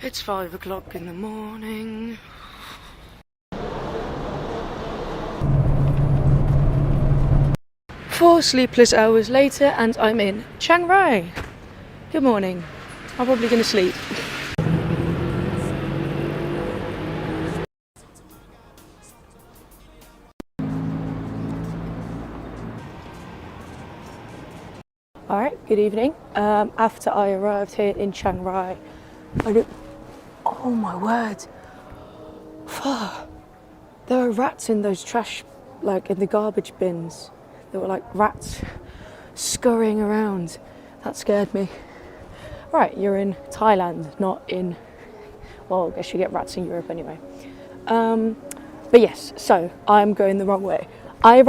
It's 5 o'clock in the morning. Four sleepless hours later and I'm in Chiang Rai. Good morning. I'm probably going to sleep. Alright, good evening. After I arrived here in Chiang Rai, oh my word. There are rats in those trash, like in the garbage bins. There were like rats scurrying around. That scared me. Right, you're in Thailand, not in, well, I guess you get rats in Europe anyway. But yes, so I'm going the wrong way. I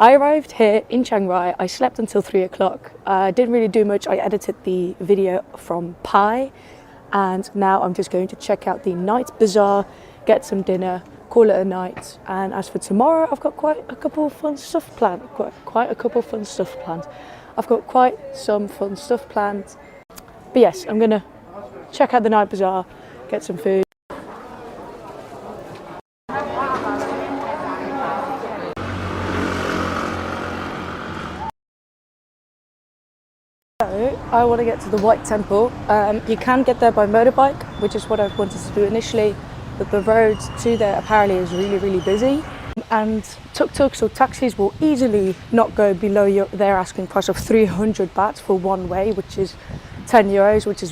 arrived here in Chiang Rai. I slept until 3 o'clock. I didn't really do much. I edited the video from Pai, and now I'm just going to check out the night bazaar, get some dinner, call it a night. And as for tomorrow, I've got quite a couple of fun stuff planned. I've got quite some fun stuff planned. But yes, I'm gonna check out the night bazaar, get some food. So I want to get to the White Temple. You can get there by motorbike, which is what I wanted to do initially, but the road to there apparently is really busy, and tuk-tuks or taxis will easily not go below their asking price of 300 baht for one way, which is 10 euros, which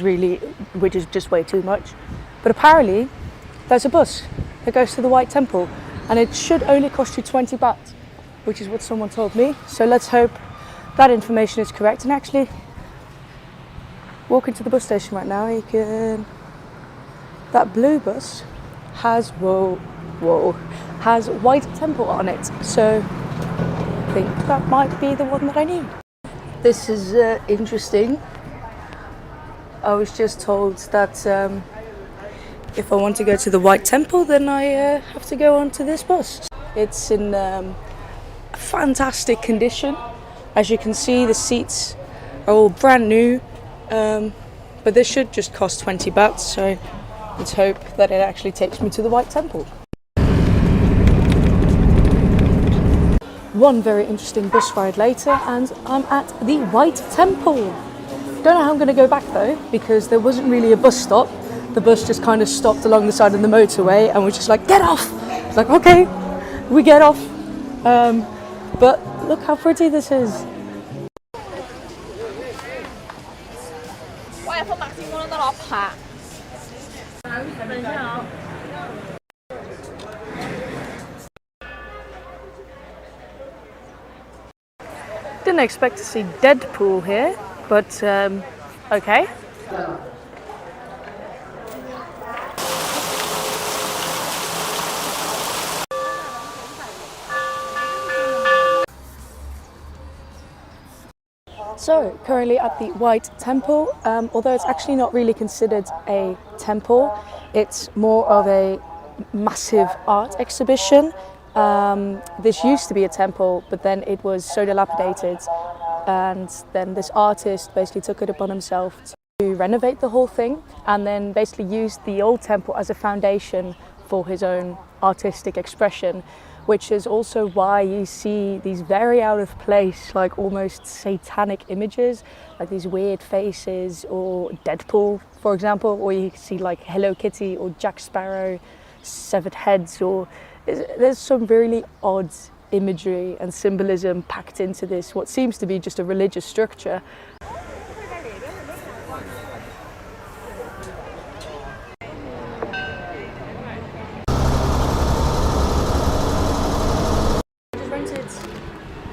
is just way too much. But apparently there's a bus that goes to the White Temple and it should only cost you 20 baht, which is what someone told me. So let's hope that information is correct. And actually, walking to the bus station right now, that blue bus has has White Temple on it, so I think that might be the one that I need. This is interesting. I was just told that if I want to go to the White Temple, then I have to go onto this bus. It's in fantastic condition. As you can see, the seats are all brand new. But this should just cost 20 baht, so let's hope that it actually takes me to the White Temple. One very interesting bus ride later and I'm at the White Temple. Don't know how I'm going to go back though, because there wasn't really a bus stop. The bus just kind of stopped along the side of the motorway and was just like, get off! It's like, okay, we get off. But look how pretty this is. Didn't expect to see Deadpool here, but okay. So, currently at the White Temple, although it's actually not really considered a temple, it's more of a massive art exhibition. This used to be a temple, but then it was so dilapidated, and then this artist basically took it upon himself to renovate the whole thing, and then basically used the old temple as a foundation for his own artistic expression, which is also why you see these very out of place, like almost satanic images, like these weird faces, or Deadpool, for example, or you see like Hello Kitty or Jack Sparrow, severed heads, or there's some really odd imagery and symbolism packed into this, what seems to be just a religious structure.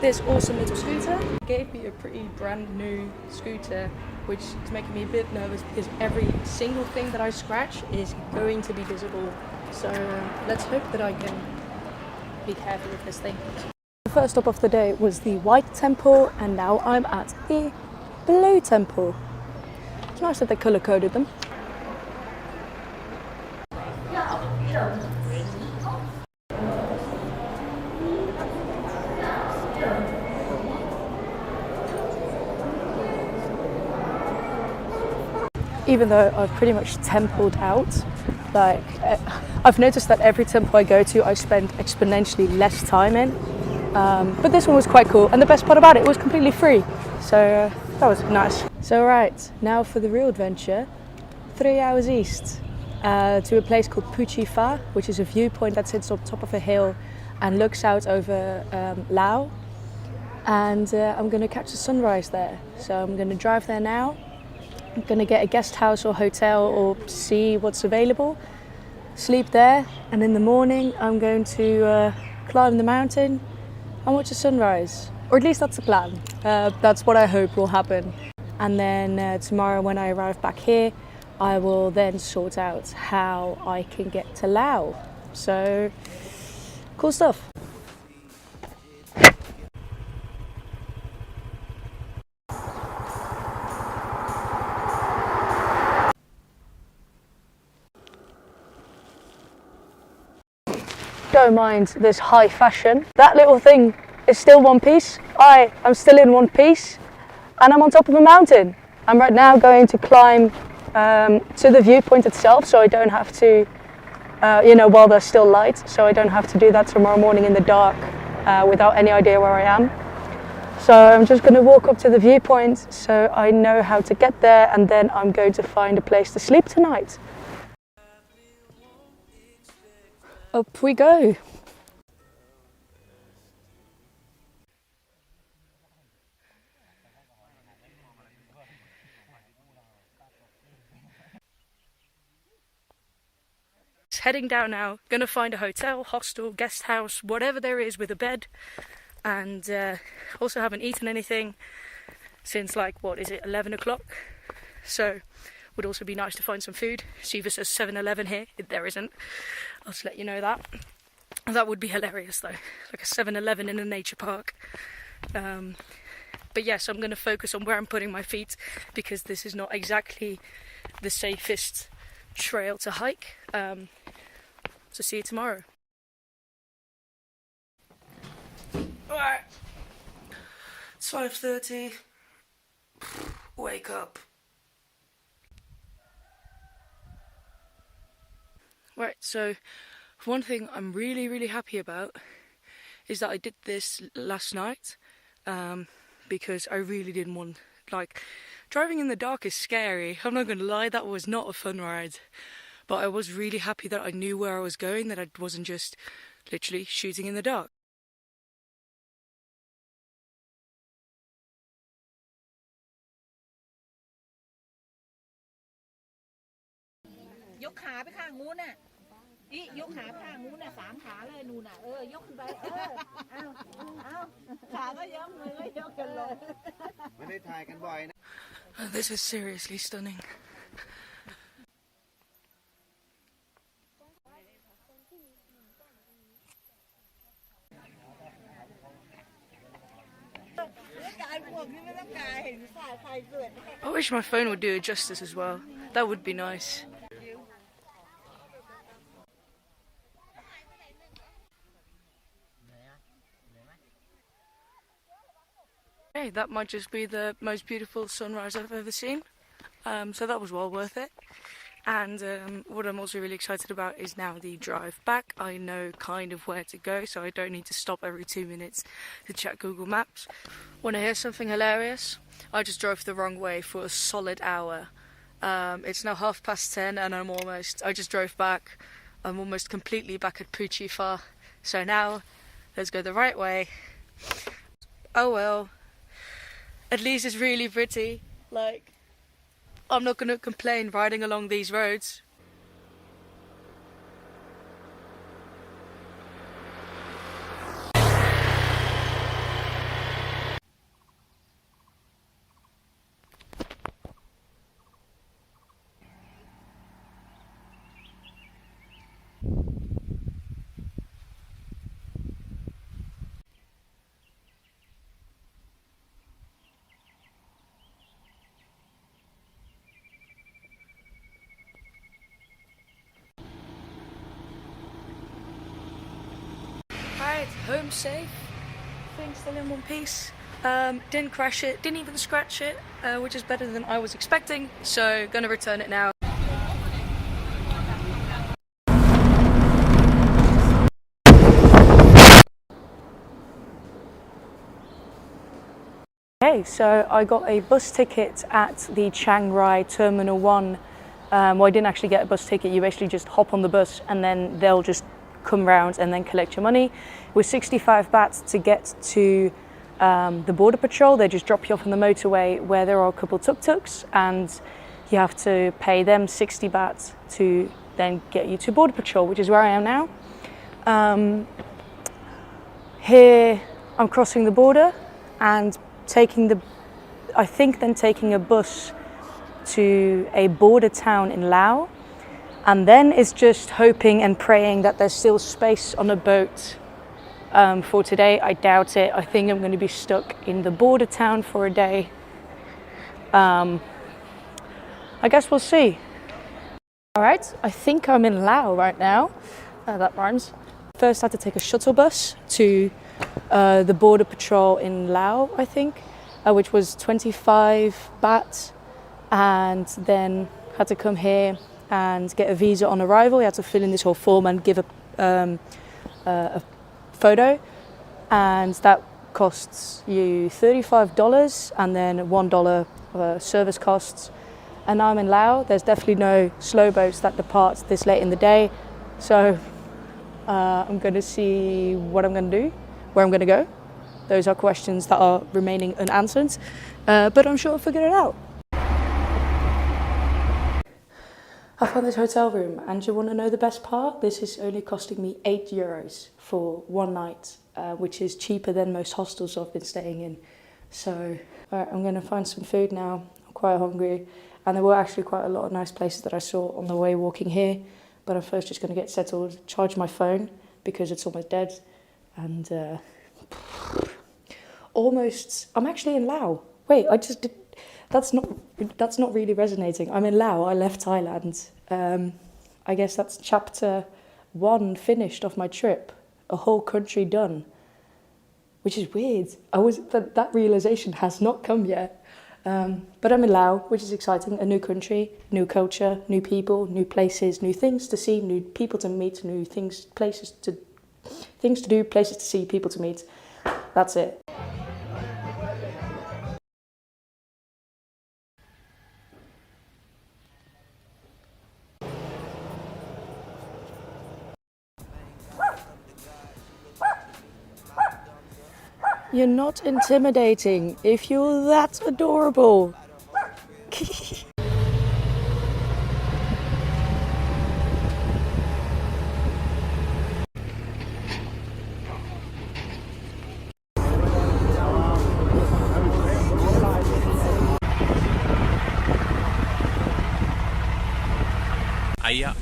This awesome little scooter gave me a pretty brand new scooter, which is making me a bit nervous because every single thing that I scratch is going to be visible. So let's hope that I can be careful with this thing. The first stop of the day was the White Temple, and now I'm at the Blue Temple. It's nice that they color coded them. even though I've pretty much templed out, like I've noticed that every temple I go to I spend exponentially less time in, but this one was quite cool, and the best part about it was completely free, so that was nice. So right, now for the real adventure, 3 hours east to a place called Phu Pha, which is a viewpoint that sits on top of a hill and looks out over Laos, and I'm going to catch the sunrise there. So I'm going to drive there now. I'm going to get a guest house or hotel or see what's available, sleep there, and in the morning I'm going to climb the mountain and watch the sunrise, or at least that's the plan. That's what I hope will happen. And then tomorrow when I arrive back here, I will then sort out how I can get to Laos. So, cool stuff. Don't mind this high fashion. That little thing is still one piece. I'm still in one piece, and I'm on top of a mountain. I'm right now going to climb to the viewpoint itself, so I don't have to, while there's still light, so I don't have to do that tomorrow morning in the dark without any idea where I am. So I'm just going to walk up to the viewpoint so I know how to get there, and then I'm going to find a place to sleep tonight. Up we go. Heading down now, gonna find a hotel, hostel, guest house, whatever there is with a bed, and also haven't eaten anything since 11 o'clock, so would also be nice to find some food. See if it says 7-Eleven here. There isn't. I'll just let you know that. That would be hilarious though, like a 7-Eleven in a nature park. But yes, I'm going to focus on where I'm putting my feet, because this is not exactly the safest trail to hike. So see you tomorrow. Alright, it's 5:30. Wake up. Right, so one thing I'm really happy about is that I did this last night, because I really didn't want, driving in the dark is scary. I'm not gonna lie, that was not a fun ride. But I was really happy that I knew where I was going, that I wasn't just literally shooting in the dark. This is seriously stunning. I wish my phone would do it justice as well. That would be nice. Hey, that might just be the most beautiful sunrise I've ever seen. So that was well worth it. And what I'm also really excited about is now the drive back. I know kind of where to go, so I don't need to stop every 2 minutes to check Google Maps. Want to hear something hilarious? I just drove the wrong way for a solid hour. It's now 10:30 and I just drove back. I'm almost completely back at Phu Pha. So now, let's go the right way. Oh well. At least it's really pretty. I'm not gonna complain riding along these roads. Right, home safe. Things still in one piece. Didn't crash it, didn't even scratch it, which is better than I was expecting, so gonna return it now. Okay, so I got a bus ticket at the Chiang Terminal 1. Well, I didn't actually get a bus ticket, you basically just hop on the bus and then they'll just come round and then collect your money. It was 65 baht to get to the border patrol. They just drop you off on the motorway where there are a couple tuk-tuks and you have to pay them 60 baht to then get you to border patrol, which is where I am now. Here I'm crossing the border and taking a bus to a border town in Laos, and then it's just hoping and praying that there's still space on a boat for today. I doubt it. I think I'm going to be stuck in the border town for a day. I guess we'll see. All right, I think I'm in Laos right now. That rhymes. First I had to take a shuttle bus to the border patrol in Laos, I think, which was 25 baht, and then had to come here and get a visa on arrival. You had to fill in this whole form and give a photo, and that costs you $35 and then $1 service costs. And now I'm in Laos. There's definitely no slow boats that depart this late in the day, so I'm going to see what I'm going to do, where I'm going to go. Those are questions that are remaining unanswered, but I'm sure I'll figure it out. I found this hotel room, and you want to know the best part? This is only costing me €8 for one night, which is cheaper than most hostels I've been staying in. So alright, I'm going to find some food now. I'm quite hungry, and there were actually quite a lot of nice places that I saw on the way walking here, but I'm first just going to get settled, charge my phone because it's almost dead, and I'm actually in Laos. Wait, that's not really resonating. I'm in Laos. I left Thailand. I guess that's chapter 1 finished of my trip. A whole country done, which is weird. That realization has not come yet. But I'm in Laos, which is exciting. A new country, new culture, new people, new places, new things to see, new people to meet, new things, things to do, places to see, people to meet. That's it. You're not intimidating if you're that adorable. Ayah.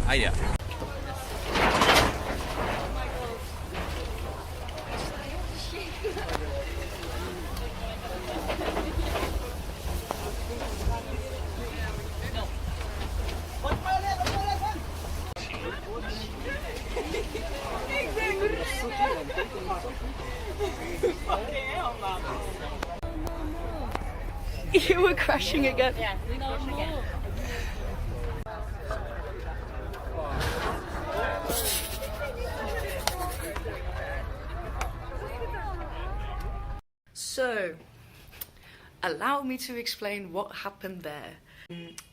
Ayah. You were crashing again. Yeah, again. So, allow me to explain what happened there.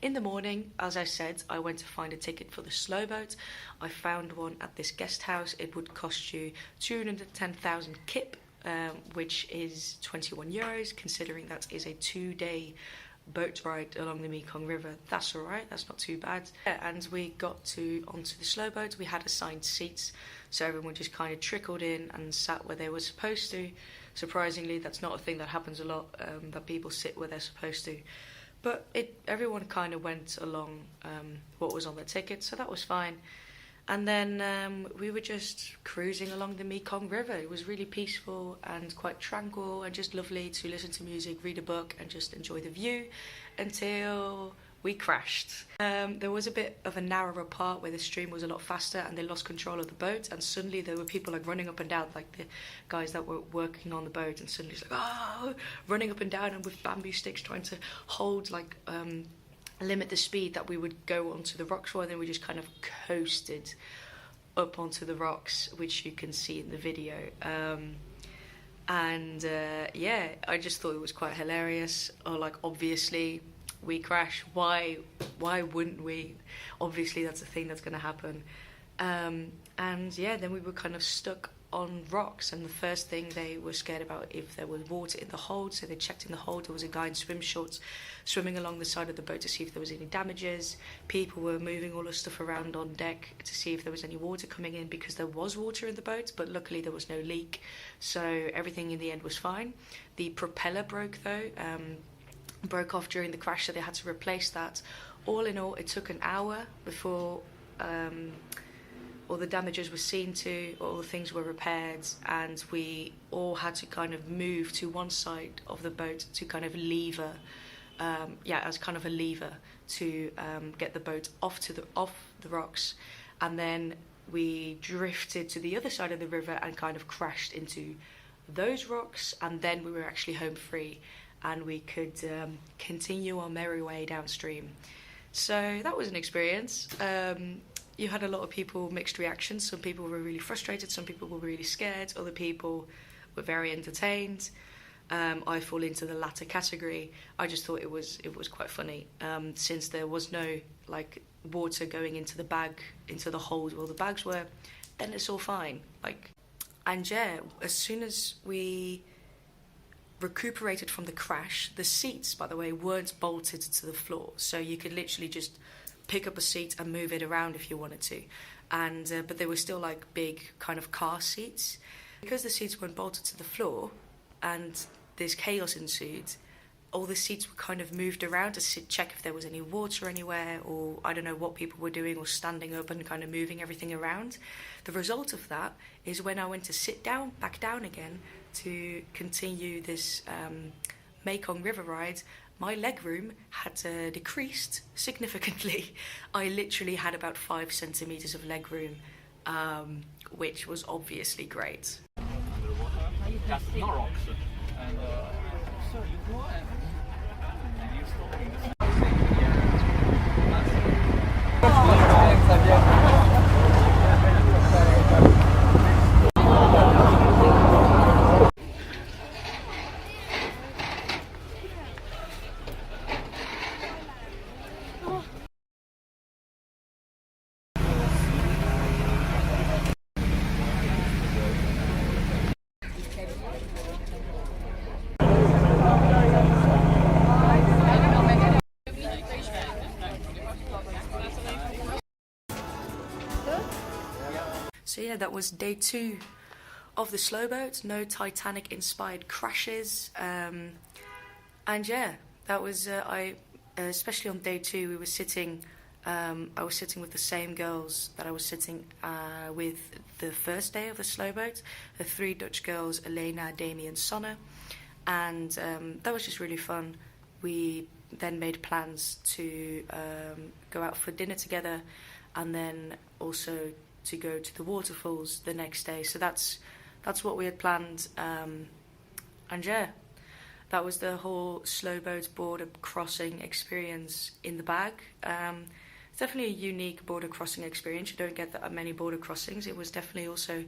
In the morning, as I said, I went to find a ticket for the slow boat. I found one at this guest house. It would cost you 210,000 kip, which is €21, considering that is a 2-day boat ride along the Mekong River. That's alright, that's not too bad. And we got onto the slow boat. We had assigned seats, so everyone just kind of trickled in and sat where they were supposed to. Surprisingly, that's not a thing that happens a lot, that people sit where they're supposed to. But everyone kind of went along what was on their ticket, so that was fine. And then we were just cruising along the Mekong River. It was really peaceful and quite tranquil and just lovely to listen to music, read a book and just enjoy the view until we crashed. There was a bit of a narrower part where the stream was a lot faster and they lost control of the boat, and suddenly there were people like running up and down, like the guys that were working on the boat, and suddenly it's like, oh, running up and down and with bamboo sticks trying to hold, like, limit the speed that we would go onto the rocks for, and then we just kind of coasted up onto the rocks, which you can see in the video. Yeah, I just thought it was quite hilarious. Or like, obviously we crash, why wouldn't we? Obviously that's a thing that's going to happen. And yeah, then we were kind of stuck on rocks, and the first thing they were scared about if there was water in the hold, so they checked in the hold. There was a guy in swim shorts swimming along the side of the boat to see if there was any damages. People were moving all the stuff around on deck to see if there was any water coming in, because there was water in the boat, but luckily there was no leak, so everything in the end was fine. The propeller broke though, broke off during the crash, so they had to replace that. All in all, it took an hour before all the damages were seen to, all the things were repaired, and we all had to kind of move to one side of the boat to kind of lever, as kind of a lever to get the boat off the rocks, and then we drifted to the other side of the river and kind of crashed into those rocks, and then we were actually home free and we could continue our merry way downstream. So that was an experience. You had a lot of people, mixed reactions. Some people were really frustrated, some people were really scared, other people were very entertained. I fall into the latter category. I just thought it was quite funny, since there was no like water going into the bag, into the hold where the bags were, then it's all fine. And yeah, as soon as we recuperated from the crash, the seats, by the way, weren't bolted to the floor, so you could literally just pick up a seat and move it around if you wanted to, and but they were still like big kind of car seats. Because the seats weren't bolted to the floor and this chaos ensued, all the seats were kind of moved around to check if there was any water anywhere, or I don't know what people were doing, or standing up and kind of moving everything around. The result of that is when I went to sit down, back down again to continue this Mekong River ride, my legroom had decreased significantly. I literally had about 5 centimeters of legroom, which was obviously great. That's not rocks. And so you go and you stop. So yeah, that was day 2 of the slow boat. No Titanic inspired crashes, and yeah, that was especially on day 2 we were sitting. I was sitting with the same girls that I was sitting with the first day of the slow boat, the 3 Dutch girls, Elena, Dami and Sonna, and that was just really fun. We then made plans to go out for dinner together, and then also to go to the waterfalls the next day. So that's what we had planned, and yeah, that was the whole slow boat border crossing experience in the bag. It's definitely a unique border crossing experience. You don't get that many border crossings. It was definitely also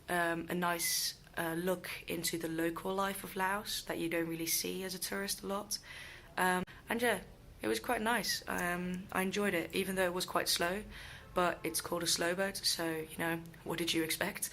a nice look into the local life of Laos that you don't really see as a tourist a lot, and yeah, it was quite nice. I enjoyed it, even though it was quite slow, but it's called a slow boat, so, you know, what did you expect?